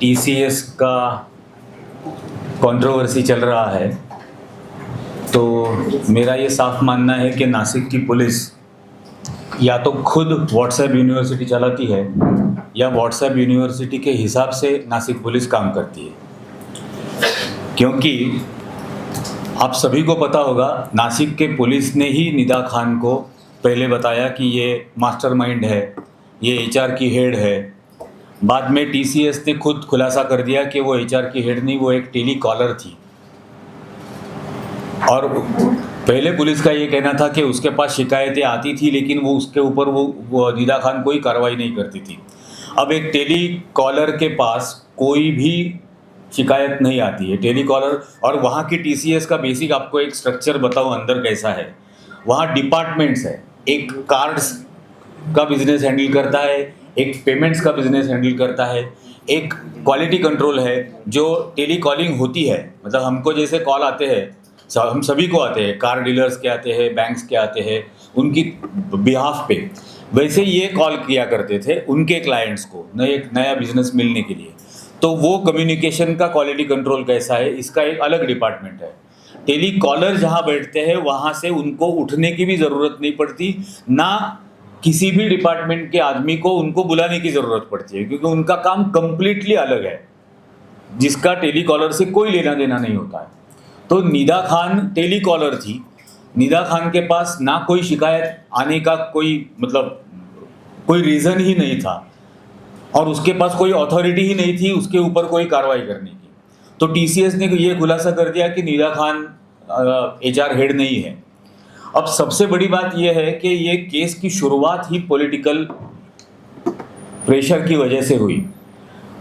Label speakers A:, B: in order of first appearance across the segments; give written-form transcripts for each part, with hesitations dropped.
A: TCS का controversy चल रहा है, तो मेरा ये साफ मानना है कि नासिक की पुलिस या तो खुद व्हाट्सएप यूनिवर्सिटी चलाती है या व्हाट्सएप यूनिवर्सिटी के हिसाब से नासिक पुलिस काम करती है। क्योंकि आप सभी को पता होगा, नासिक के पुलिस ने ही निदा खान को पहले बताया कि ये मास्टरमाइंड है, ये एचआर की हेड है। बाद में टीसीएस ने खुद खुलासा कर दिया कि वो एचआर की हेड नहीं, वो एक टेली कॉलर थी। और पहले पुलिस का ये कहना था कि उसके पास शिकायतें आती थी, लेकिन वो उसके ऊपर वो निदा खान कोई कार्रवाई नहीं करती थी। अब एक टेली कॉलर के पास कोई भी शिकायत नहीं आती है, टेली कॉलर। और वहाँ की टीसीएस का बेसिक आपको एक स्ट्रक्चर बताऊँ अंदर कैसा है। वहाँ डिपार्टमेंट्स है, एक कार्ड्स का बिजनेस हैंडल करता है, एक पेमेंट्स का बिजनेस हैंडल करता है, एक क्वालिटी कंट्रोल है जो टेली कॉलिंग होती है। मतलब हमको जैसे कॉल आते हैं, हम सभी को आते हैं, कार डीलर्स के आते हैं, बैंक्स के आते हैं, उनकी बिहाफ पे वैसे ये कॉल किया करते थे उनके क्लाइंट्स को नया बिजनेस मिलने के लिए। तो वो कम्युनिकेशन का क्वालिटी कंट्रोल कैसा है, इसका एक अलग डिपार्टमेंट है। टेली कॉलर जहाँ बैठते हैं वहाँ से उनको उठने की भी ज़रूरत नहीं पड़ती, ना किसी भी डिपार्टमेंट के आदमी को उनको बुलाने की ज़रूरत पड़ती है, क्योंकि उनका काम कंप्लीटली अलग है, जिसका टेली कॉलर से कोई लेना देना नहीं होता है। तो निदा खान टेली कॉलर थी। निदा खान के पास ना कोई शिकायत आने का कोई रीज़न ही नहीं था, और उसके पास कोई अथॉरिटी ही नहीं थी उसके ऊपर कोई कार्रवाई करने की। तो टीसीएस ने ये खुलासा कर दिया कि निदा खान एचआर हेड नहीं है। अब सबसे बड़ी बात यह है कि ये केस की शुरुआत ही पॉलिटिकल प्रेशर की वजह से हुई,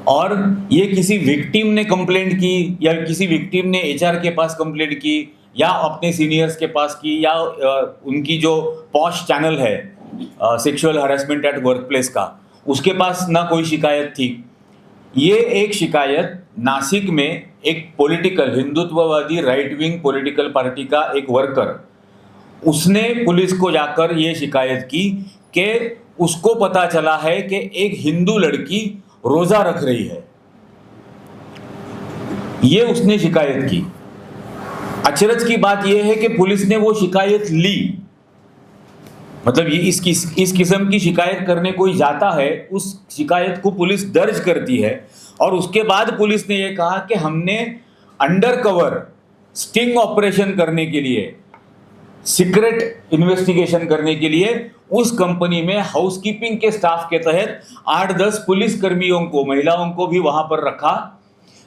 A: और ये किसी विक्टिम ने कंप्लेंट की या किसी विक्टिम ने एचआर के पास कंप्लेंट की या अपने सीनियर्स के पास की या उनकी जो पॉश चैनल है sexual harassment at work place का, उसके पास ना कोई शिकायत थी। ये एक शिकायत नासिक में एक पॉलिटिकल हिंदुत्ववादी राइट विंग पॉलिटिकल पार्टी का एक वर्कर, उसने पुलिस को जाकर ये शिकायत की कि उसको पता चला है कि एक हिंदू लड़की रोजा रख रही है। ये उसने शिकायत की। अचरज की बात यह है कि पुलिस ने वो शिकायत ली। मतलब ये इस किस्म की शिकायत करने कोई जाता है, उस शिकायत को पुलिस दर्ज करती है, और उसके बाद पुलिस ने ये कहा कि हमने अंडर कवर स्टिंग ऑपरेशन करने के लिए, सीक्रेट इन्वेस्टिगेशन करने के लिए उस कंपनी में हाउसकीपिंग के स्टाफ के तहत 8-10 पुलिस कर्मियों को, महिलाओं को भी वहां पर रखा,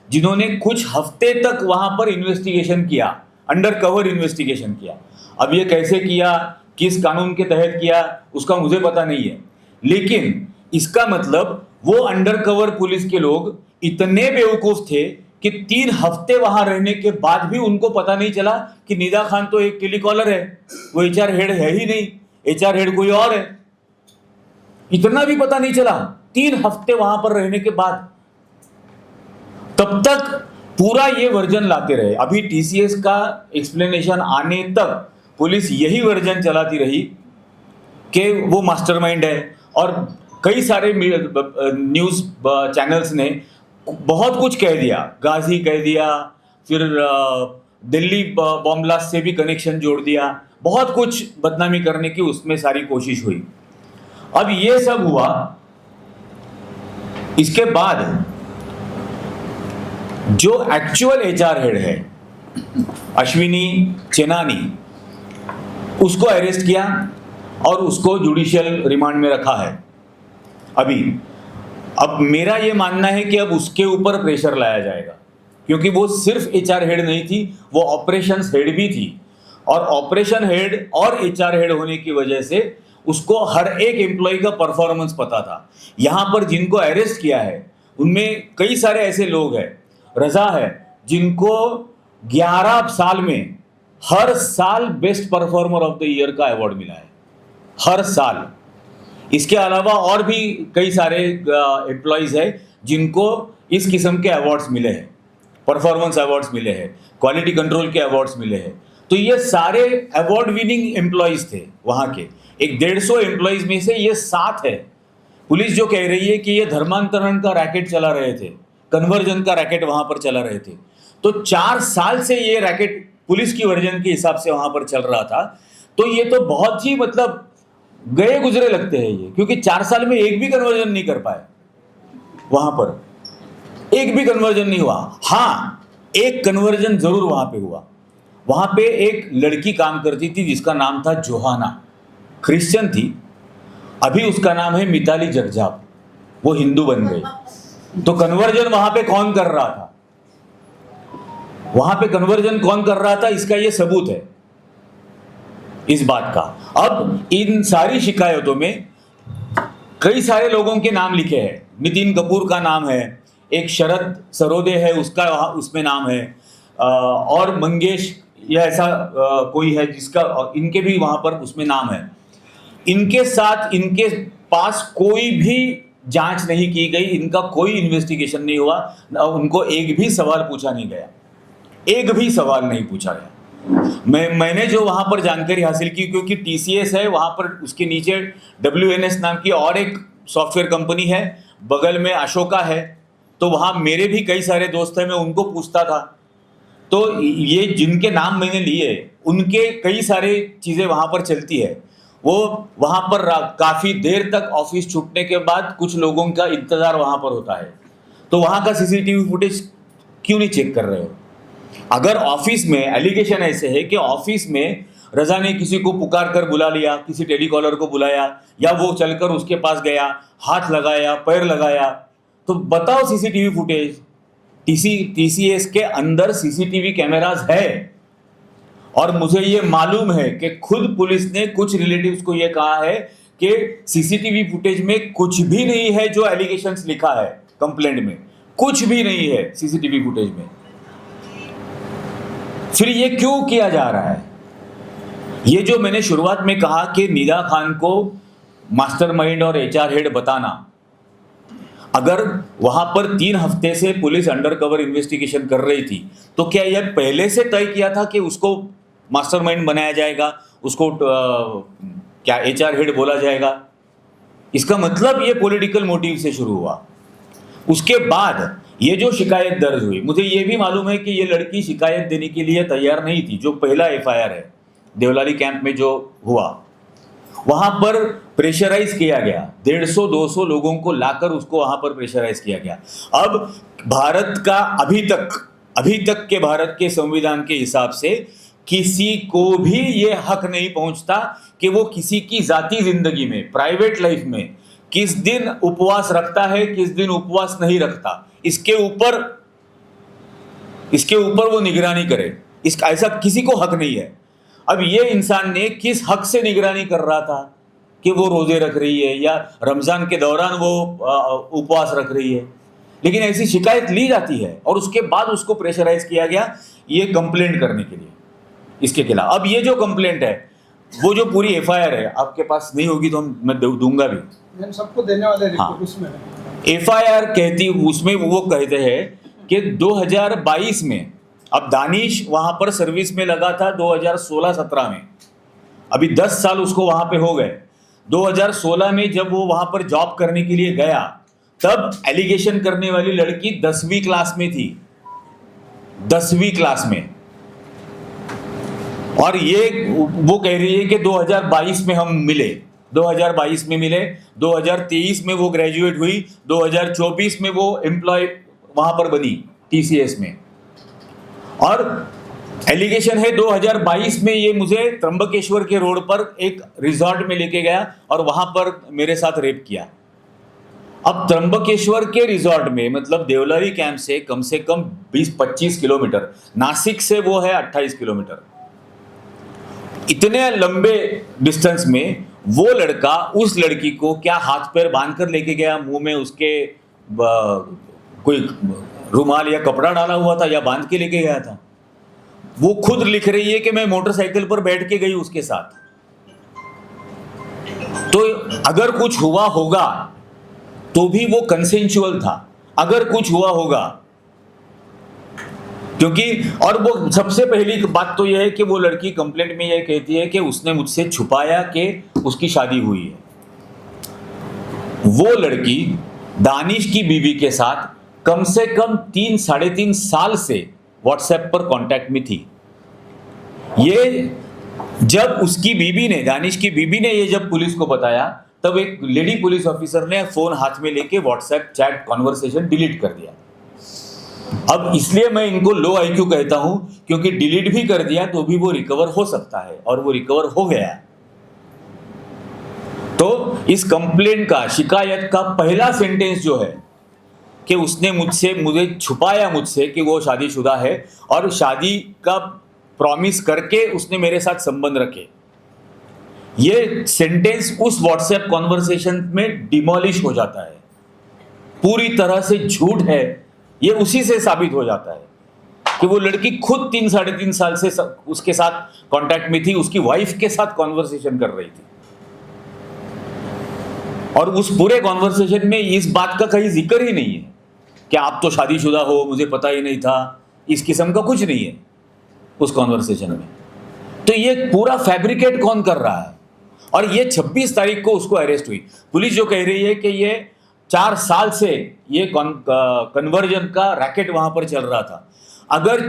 A: जिन्होंने कुछ हफ्ते तक वहां पर इन्वेस्टिगेशन किया, अंडर कवर इन्वेस्टिगेशन किया। अब ये कैसे किया, किस कानून के तहत किया, उसका मुझे पता नहीं है, लेकिन इसका मतलब वो अंडर कवर पुलिस के लोग इतने बेवकूफ थे कि 3 हफ्ते वहां रहने के बाद भी उनको पता नहीं चला कि निदा खान तो एक टेलीकॉलर है, वो एचआर हेड है ही नहीं, एचआर हेड कोई और है। इतना भी पता नहीं चला 3 हफ्ते वहां पर रहने के बाद। तब तक पूरा ये वर्जन लाते रहे। अभी टीसीएस का एक्सप्लेनेशन आने तक पुलिस यही वर्जन चलाती रही कि वो मास्टरमाइंड है, और कई सारे न्यूज़ चैनल्स ने बहुत कुछ कह दिया, गाजी कह दिया, फिर दिल्ली बॉम्ब ब्लास्ट से भी कनेक्शन जोड़ दिया, बहुत कुछ बदनामी करने की उसमें सारी कोशिश हुई। अब ये सब हुआ, इसके बाद जो एक्चुअल एचआर हेड है अश्विनी चेनानी, उसको अरेस्ट किया और उसको जुडिशियल रिमांड में रखा है अभी। अब मेरा ये मानना है कि अब उसके ऊपर प्रेशर लाया जाएगा, क्योंकि वो सिर्फ एचआर हेड नहीं थी, वो ऑपरेशंस हेड भी थी, और ऑपरेशन हेड और एचआर हेड होने की वजह से उसको हर एक एम्प्लॉय का परफॉर्मेंस पता था। यहाँ पर जिनको अरेस्ट किया है उनमें कई सारे ऐसे लोग हैं, रजा है, जिनको 11 साल में हर साल best performer of the year का अवार्ड मिला है, हर साल। इसके अलावा और भी कई सारे एम्प्लॉयज़ हैं जिनको इस किस्म के अवार्ड्स मिले हैं, परफॉर्मेंस अवार्ड्स मिले हैं, क्वालिटी कंट्रोल के अवार्ड्स मिले हैं। तो ये सारे अवार्ड विनिंग एम्प्लॉयज़ थे वहाँ के। एक 150 एम्प्लॉयज़ में से ये 7 है। पुलिस जो कह रही है कि ये धर्मांतरण का रैकेट चला रहे थे, कन्वर्जन का रैकेट वहां पर चला रहे थे। तो 4 साल से ये रैकेट पुलिस की वर्जन के हिसाब से वहां पर चल रहा था। तो ये तो बहुत ही मतलब गए गुजरे लगते हैं ये, क्योंकि 4 साल में एक भी कन्वर्जन नहीं कर पाए वहां पर, एक भी कन्वर्जन नहीं हुआ। हाँ, एक कन्वर्जन जरूर वहां पे हुआ। वहां पे एक लड़की काम करती थी जिसका नाम था जोहाना, क्रिश्चियन थी। अभी उसका नाम है मिताली जगजाप, वो हिंदू बन गई। तो कन्वर्जन वहां पे कौन कर रहा था, वहां पे कन्वर्जन कौन कर रहा था, इसका ये सबूत है इस बात का। अब इन सारी शिकायतों में कई सारे लोगों के नाम लिखे हैं। नितिन कपूर का नाम है, एक शरद सरोदे है, उसका उसमें नाम है, और मंगेश या ऐसा कोई है जिसका, इनके भी वहां पर उसमें नाम है। इनके साथ इनके पास कोई भी जांच नहीं की गई, इनका कोई इन्वेस्टिगेशन नहीं हुआ, उनको एक भी सवाल पूछा नहीं गया, एक भी सवाल नहीं पूछा गया। मैंने जो वहां पर जानकारी हासिल की, क्योंकि TCS है वहां पर, उसके नीचे WNS नाम की और एक सॉफ्टवेयर कंपनी है, बगल में अशोका है। तो वहां मेरे भी कई सारे दोस्त हैं, मैं उनको पूछता था। तो ये जिनके नाम मैंने लिए उनके कई सारे चीजें वहां पर चलती है। वो वहां पर काफी देर तक ऑफिस छूटने के बाद कुछ लोगों का इंतजार वहां पर होता है। तो वहां का CCTV फुटेज क्यों नहीं चेक कर रहे हो? अगर ऑफिस में एलिगेशन ऐसे है कि ऑफिस में रजा ने किसी को पुकार कर बुला लिया, किसी टेलीकॉलर को बुलाया, या वो चलकर उसके पास गया, हाथ लगाया, पैर लगाया, तो बताओ CCTV फुटेज। TCS के अंदर CCTV कैमरास है, और मुझे ये मालूम है कि खुद पुलिस ने कुछ रिलेटिव्स को ये कहा है कि CCTV फुटेज में कुछ भी नहीं है जो एलिगेशंस लिखा है कंप्लेंट में, कुछ भी नहीं है CCTV फुटेज में। फिर ये क्यों किया जा रहा है? ये जो मैंने शुरुआत में कहा कि निदा खान को मास्टरमाइंड और HR हेड बताना, अगर वहां पर 3 हफ्ते से पुलिस अंडरकवर इन्वेस्टिगेशन कर रही थी, तो क्या यह पहले से तय किया था कि उसको मास्टरमाइंड बनाया जाएगा, उसको क्या HR हेड बोला जाएगा? इसका मतलब ये पॉलिटिकल मोटिव से शुरू हुआ। उसके बाद ये जो शिकायत दर्ज हुई, मुझे ये भी मालूम है कि ये लड़की शिकायत देने के लिए तैयार नहीं थी। जो पहला FIR है देवलाली कैंप में जो हुआ, वहां पर प्रेशराइज किया गया, 150-200 लोगों को लाकर उसको वहां पर प्रेशराइज किया गया। अब भारत का अभी तक के भारत के संविधान के हिसाब से किसी को भी ये हक नहीं पहुंचता कि वो किसी की जाती जिंदगी में, प्राइवेट लाइफ में किस दिन उपवास रखता है, किस दिन उपवास नहीं रखता, इसके ऊपर वो निगरानी करे। इसका ऐसा किसी को हक नहीं है। अब ये इंसान ने किस हक से निगरानी कर रहा था कि वो रोजे रख रही है या रमजान के दौरान वो उपवास रख रही है? लेकिन ऐसी शिकायत ली जाती है और उसके बाद उसको प्रेशराइज किया गया ये कंप्लेंट करने के लिए इसके खिलाफ। अब ये जो कंप्लेंट है, वो जो पूरी FIR है, आपके पास नहीं होगी तो मैं दूंगा भी,
B: सबको देने वाले
A: हाँ।
B: उसमें
A: FIR कहती, उसमें वो कहते हैं कि 2022 में, अब दानिश वहां पर सर्विस में लगा था 2016-17 में, अभी 10 साल उसको वहां पे हो गए। 2016 में जब वो वहां पर जॉब करने के लिए गया, तब एलिगेशन करने वाली लड़की 10वीं क्लास में थी, 10वीं क्लास में। और ये वो कह रही है कि 2022 में हम मिले, 2022 में मिले, 2023 में वो ग्रेजुएट हुई, 2024 में वो एम्प्लॉय वहां पर बनी TCS में। और एलिगेशन है 2022 में ये मुझे त्र्यंबकेश्वर के रोड पर एक रिजॉर्ट में लेके गया और वहां पर मेरे साथ रेप किया। अब त्र्यंबकेश्वर के रिजॉर्ट में, मतलब देवलाली कैंप से कम 20-25 किलोमीटर, नासिक से वो है 28 किलोमीटर, इतने लंबे डिस्टेंस में वो लड़का उस लड़की को क्या हाथ पैर बांध कर लेके गया, मुंह में उसके कोई रुमाल या कपड़ा डाला हुआ था या बांध के लेके गया था? वो खुद लिख रही है कि मैं मोटरसाइकिल पर बैठ के गई उसके साथ। तो अगर कुछ हुआ होगा तो भी वो कंसेंचुअल था, अगर कुछ हुआ होगा, क्योंकि और वो सबसे पहली बात तो यह है कि वो लड़की कंप्लेंट में यह कहती है कि उसने मुझसे छुपाया कि उसकी शादी हुई है। वो लड़की दानिश की बीवी के साथ कम से कम 3-3.5 साल से व्हाट्सएप पर कांटेक्ट में थी। ये जब उसकी बीबी ने, दानिश की बीबी ने ये जब पुलिस को बताया, तब एक लेडी पुलिस ऑफिसर ने फोन हाथ में लेके व्हाट्सएप चैट कॉन्वर्सेशन डिलीट कर दिया। अब इसलिए मैं इनको लो आईक्यू कहता हूं, क्योंकि डिलीट भी कर दिया तो भी वो रिकवर हो सकता है, और वो रिकवर हो गया। तो इस कंप्लेंट का, शिकायत का पहला सेंटेंस जो है कि उसने मुझे छुपाया मुझसे कि वो शादीशुदा है, और शादी का प्रॉमिस करके उसने मेरे साथ संबंध रखे, ये सेंटेंस उस व्हाट्सएप कॉन्वर्सेशन में डिमोलिश हो जाता है, पूरी तरह से झूठ है। ये उसी से साबित हो जाता है कि वो लड़की खुद 3-3.5 साल से उसके साथ कांटेक्ट में थी, उसकी वाइफ के साथ कॉन्वर्सेशन कर रही थी, और उस पूरे कॉन्वर्सेशन में इस बात का कहीं जिक्र ही नहीं है कि आप तो शादीशुदा हो, मुझे पता ही नहीं था। इस किस्म का कुछ नहीं है उस कॉन्वर्सेशन में। तो ये पूरा फैब्रिकेट कौन कर रहा है? और ये 26 तारीख को उसको अरेस्ट हुई। पुलिस जो कह रही है कि ये 4 साल से ये कन्वर्जन का रैकेट वहां पर चल रहा था। अगर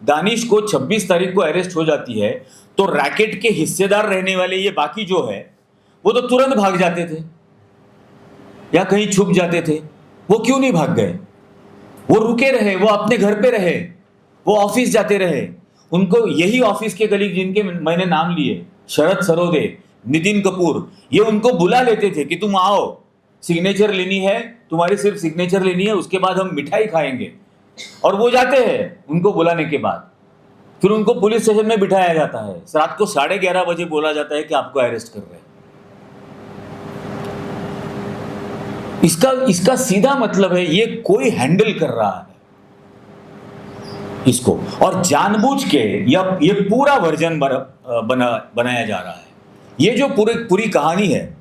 A: दानिश को 26 तारीख को अरेस्ट हो जाती है तो रैकेट के हिस्सेदार रहने वाले ये बाकी जो है वो तो तुरंत भाग जाते थे या कहीं छुप जाते थे। वो क्यों नहीं भाग गए? वो रुके रहे, वो अपने घर पे रहे, वो ऑफिस जाते रहे। उनको यही ऑफिस के कलीग जिनके मैंने नाम लिए, शरद सरोदे, नितिन कपूर, ये उनको बुला लेते थे कि तुम आओ, सिग्नेचर लेनी है, तुम्हारी सिर्फ सिग्नेचर लेनी है, उसके बाद हम मिठाई खाएंगे। और वो जाते हैं उनको बुलाने के बाद, फिर उनको पुलिस स्टेशन में बिठाया जाता है। रात को 11:30 बजे बोला जाता है कि आपको अरेस्ट कर रहे हैं। इसका सीधा मतलब है ये कोई हैंडल कर रहा है इसको, और जानबूझ के ये पूरा वर्जन बनाया जा रहा है। ये जो पूरी कहानी है,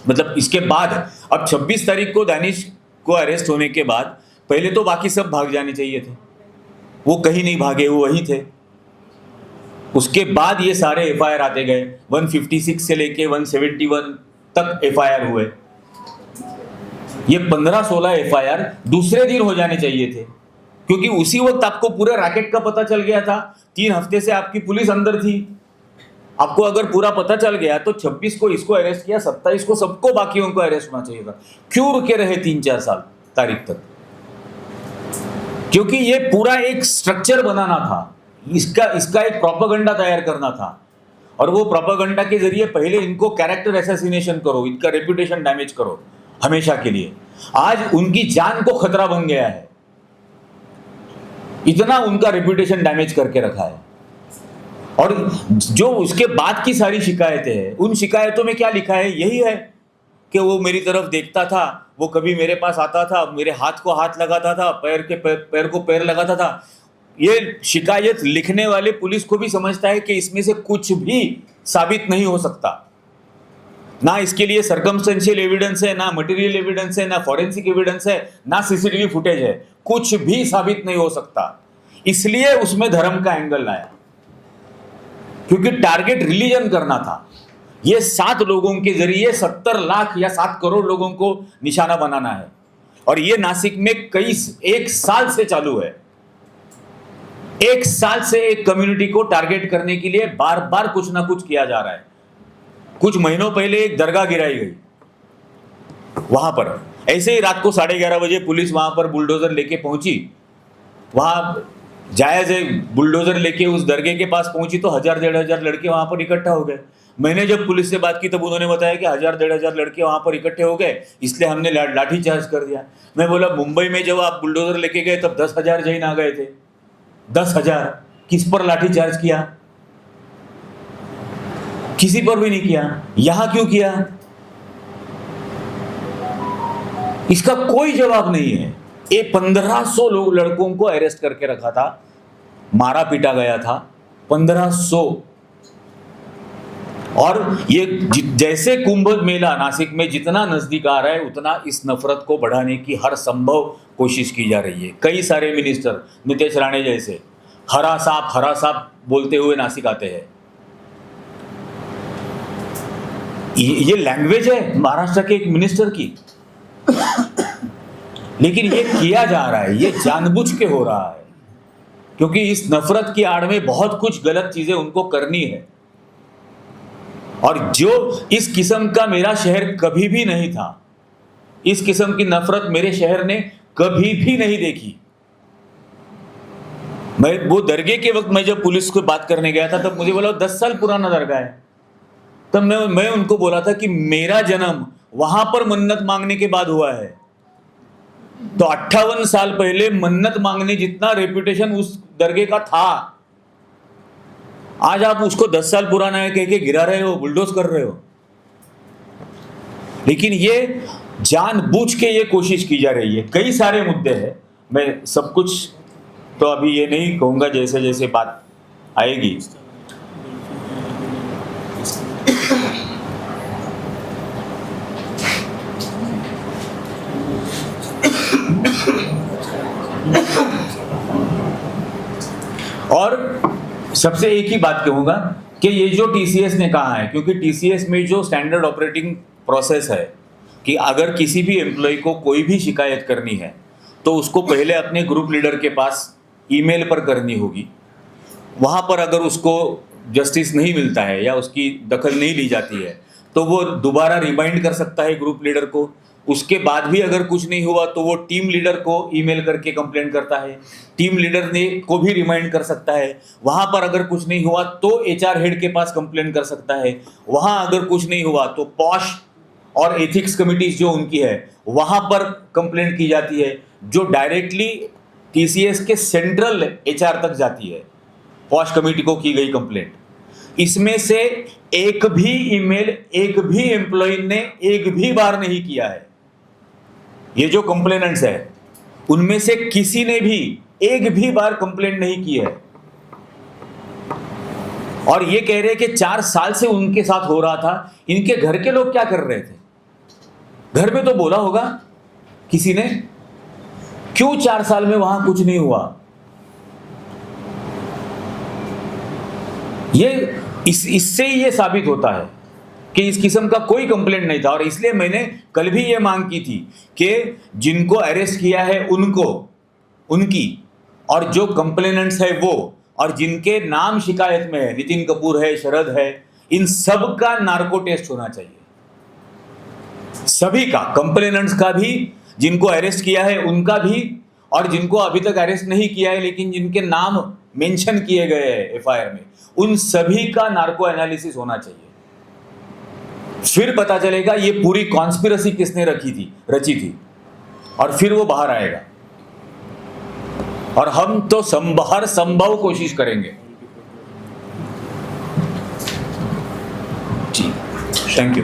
A: मतलब इसके बाद अब 26 तारीख को दानिश को अरेस्ट होने के बाद पहले तो बाकी सब भाग जाने चाहिए थे, वो कहीं नहीं भागे, वो वहीं थे। उसके बाद ये सारे एफआईआर आते गए, 156 से लेके 171 तक एफआईआर हुए। ये 15-16 एफआईआर दूसरे दिन हो जाने चाहिए थे, क्योंकि उसी वक्त आपको पूरे रैकेट का पता चल गया था। 3 हफ्ते से आपकी पुलिस अंदर थी। आपको अगर पूरा पता चल गया तो 26 को इसको अरेस्ट किया, 27 को सबको बाकियों को अरेस्ट होना चाहिए था। क्यों रुके रहे 3-4 साल तारीख तक? क्योंकि ये पूरा एक स्ट्रक्चर बनाना था, इसका एक प्रोपेगेंडा तैयार करना था, और वो प्रोपेगेंडा के जरिए पहले इनको कैरेक्टर असैसिनेशन करो, इनका रेपुटेशन डैमेज करो हमेशा के लिए। आज उनकी जान को खतरा बन गया है, इतना उनका रेपुटेशन डैमेज करके रखा है। और जो उसके बाद की सारी शिकायतें हैं, उन शिकायतों में क्या लिखा है? यही है कि वो मेरी तरफ देखता था, वो कभी मेरे पास आता था, मेरे हाथ को हाथ लगाता था, पैर को पैर लगाता था। ये शिकायत लिखने वाले पुलिस को भी समझता है कि इसमें से कुछ भी साबित नहीं हो सकता। ना इसके लिए सर्कमस्टेंशियल एविडेंस है, ना मटेरियल एविडेंस है, ना फॉरेंसिक एविडेंस है, ना सीसीटीवी फुटेज है, कुछ भी साबित नहीं हो सकता। इसलिए उसमें धर्म का एंगल लाया, क्योंकि टारगेट रिलीजन करना था। ये 7 लोगों के जरिए 70 लाख या 7 करोड़ लोगों को निशाना बनाना है, और ये नासिक में 1 साल से चालू है। 1 साल से एक कम्युनिटी को टारगेट करने के लिए बार बार कुछ ना कुछ किया जा रहा है। कुछ महीनों पहले एक दरगाह गिराई गई, वहां पर ऐसे ही रात को 11:30 बजे पुलिस वहां पर बुलडोजर लेके पहुंची। वहां जायज है, बुलडोजर लेके उस दरगाह के पास पहुंची तो 1000-1500 लड़के वहां पर इकट्ठा हो गए। मैंने जब पुलिस से बात की तब उन्होंने बताया कि 1000-1500 लड़के वहां पर इकट्ठे हो गए, इसलिए हमने लाठी चार्ज कर दिया। मैं बोला, मुंबई में जब आप बुलडोजर लेके गए तब 10,000 जैन आ गए थे। 10,000 किस पर लाठी चार्ज किया? किसी पर भी नहीं किया। यहां क्यों किया? इसका कोई जवाब नहीं है। ये 1500 लोग लड़कों को अरेस्ट करके रखा था, मारा पीटा गया था 1500। और ये जैसे कुंभ मेला नासिक में जितना नजदीक आ रहा है, उतना इस नफरत को बढ़ाने की हर संभव कोशिश की जा रही है। कई सारे मिनिस्टर, नितेश राणे जैसे, हरा सांप बोलते हुए नासिक आते हैं। ये लैंग्वेज है महाराष्ट्र के एक मिनिस्टर की। लेकिन ये किया जा रहा है, ये जानबूझ के हो रहा है, क्योंकि इस नफरत की आड़ में बहुत कुछ गलत चीजें उनको करनी है। और जो इस किस्म का मेरा शहर कभी भी नहीं था, इस किस्म की नफरत मेरे शहर ने कभी भी नहीं देखी। मैं वो दरगाह के वक्त मैं जब पुलिस को बात करने गया था, तब मुझे बोला 10 साल पुराना दरगाह है। तब मैं उनको बोला था कि मेरा जन्म वहां पर मन्नत मांगने के बाद हुआ है, तो 58 साल पहले मन्नत मांगने जितना रेपुटेशन उस दरगाह का था, आज आप उसको 10 साल पुराना है कह के गिरा रहे हो, बुलडोज कर रहे हो। लेकिन ये जानबूझ के ये कोशिश की जा रही है। कई सारे मुद्दे हैं, मैं सब कुछ तो अभी ये नहीं कहूंगा, जैसे जैसे बात आएगी। और सबसे एक ही बात कहूंगा कि ये जो टीसीएस ने कहा है, क्योंकि टीसीएस में जो स्टैंडर्ड ऑपरेटिंग प्रोसेस है कि अगर किसी भी एम्प्लॉय को कोई भी शिकायत करनी है तो उसको पहले अपने ग्रुप लीडर के पास ईमेल पर करनी होगी। वहाँ पर अगर उसको जस्टिस नहीं मिलता है या उसकी दखल नहीं ली जाती है तो वो दोबारा रिमाइंड कर सकता है ग्रुप लीडर को। उसके बाद भी अगर कुछ नहीं हुआ तो वो टीम लीडर को ईमेल करके कंप्लेंट करता है, टीम लीडर ने को भी रिमाइंड कर सकता है। वहाँ पर अगर कुछ नहीं हुआ तो एचआर हेड के पास कंप्लेंट कर सकता है। वहाँ अगर कुछ नहीं हुआ तो पॉश और एथिक्स कमिटीज जो उनकी है वहाँ पर कंप्लेंट की जाती है, जो डायरेक्टली टीसीएस के सेंट्रल एचआर तक जाती है, पॉश कमेटी को की गई कंप्लेंट। इसमें से एक भी ईमेल एक भी एम्प्लॉय ने एक भी बार नहीं किया है। ये जो कंप्लेनेंट्स है उनमें से किसी ने भी एक भी बार कंप्लेंट नहीं की है। और ये कह रहे हैं कि 4 साल से उनके साथ हो रहा था। इनके घर के लोग क्या कर रहे थे? घर में तो बोला होगा किसी ने, क्यों 4 साल में वहां कुछ नहीं हुआ? ये इससे ही ये साबित होता है कि इस किस्म का कोई कंप्लेंट नहीं था। और इसलिए मैंने कल भी ये मांग की थी कि जिनको अरेस्ट किया है उनको, उनकी, और जो कंप्लेनेंट्स है वो, और जिनके नाम शिकायत में है, नितिन कपूर है, शरद है, इन सब का नार्को टेस्ट होना चाहिए। सभी का, कंप्लेनेंट्स का भी, जिनको अरेस्ट किया है उनका भी, और जिनको अभी तक अरेस्ट नहीं किया है लेकिन जिनके नाम मेंशन किए गए हैं एफआईआर में, उन सभी का नार्को एनालिसिस होना चाहिए। फिर पता चलेगा ये पूरी कॉन्स्पिरेसी किसने रची थी, और फिर वो बाहर आएगा। और हम तो हर संभव कोशिश करेंगे। जी, थैंक यू।